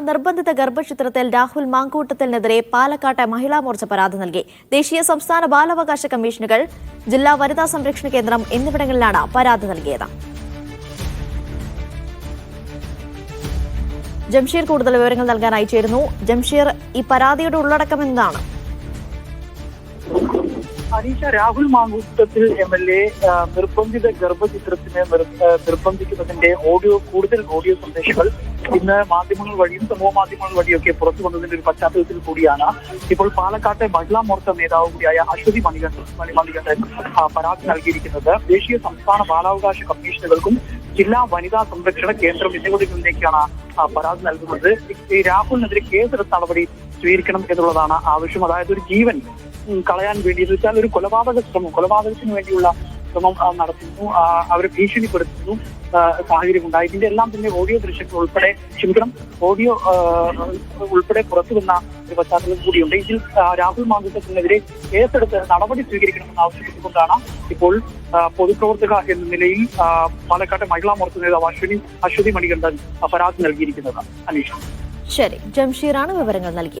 നിർബന്ധിത ഗർഭചിത്രത്തിൽ രാഹുൽ മാങ്കൂട്ടത്തിനെതിരെ പാലക്കാട്ടെ മഹിളാ മോർച്ച പരാതി നൽകി. ദേശീയ സംസ്ഥാന ബാലാവകാശ കമ്മീഷനുകൾ, ജില്ലാ വനിതാ സംരക്ഷണ കേന്ദ്രം എന്നിവിടങ്ങളിലാണ് പരാതി നൽകിയത്. ജംഷീർ കൂടുതൽ വിവരങ്ങൾ നൽകാനായി ചേരുന്നു. ജംഷീർ, ഈ പരാതിയുടെ ഉള്ളടക്കം എന്താണ്? അനീഷ, രാഹുൽ മാങ്കൂട്ടത്തിൽ MLA നിർബന്ധിത ഗർഭചിത്രത്തിന് നിർബന്ധിക്കുന്നതിന്റെ കൂടുതൽ ഓഡിയോ സന്ദേശങ്ങൾ ഇന്ന് മാധ്യമങ്ങൾ വഴിയും സമൂഹ മാധ്യമങ്ങൾ വഴിയൊക്കെ പുറത്തു വന്നതിന്റെ ഒരു പശ്ചാത്തലത്തിൽ കൂടിയാണ് ഇപ്പോൾ പാലക്കാട്ടെ മഹിളാ മോർച്ച നേതാവ് കൂടിയായ അശ്വതി മണികണ്ഠൻ പരാതി നൽകിയിരിക്കുന്നത്. ദേശീയ സംസ്ഥാന ബാലാവകാശ കമ്മീഷനുകൾക്കും ജില്ലാ വനിതാ സംരക്ഷണ കേന്ദ്രം എന്നിവിടങ്ങളിലേക്കാണ് പരാതി നൽകുന്നത്. ഈ രാഹുലിനെതിരെ കേസെടുത്ത നടപടി സ്വീകരിക്കണം എന്നുള്ളതാണ് ആവശ്യം. അതായത് ഒരു ജീവൻ കളയാൻ വേണ്ടി, എന്ന് വെച്ചാൽ ഒരു കൊലപാതകത്തിന് വേണ്ടിയുള്ള ശ്രമം നടത്തുന്നു, അവരെ ഭീഷണിപ്പെടുത്തുന്നു സാഹചര്യമുണ്ടായി. ഇതിന്റെ എല്ലാം തന്നെ ഓഡിയോ ദൃശ്യങ്ങൾ ഉൾപ്പെടെ പുറത്തു വന്ന ഒരു പശ്ചാത്തലം കൂടിയുണ്ട്. ഇതിൽ രാഹുൽ മാങ്കൂട്ടത്തിനെതിരെ കേസെടുത്ത് നടപടി സ്വീകരിക്കണമെന്ന് ആവശ്യപ്പെട്ടുകൊണ്ടാണ് ഇപ്പോൾ പൊതുപ്രവർത്തക എന്ന നിലയിൽ പാലക്കാട്ടെ മഹിളാ മോർച്ച നേതാവ് അശ്വതി മണികണ്ഠൻ പരാതി നൽകിയിരിക്കുന്നത്. അനീഷ, ശരി, ജംഷീറാണ് വിവരങ്ങൾ നൽകി.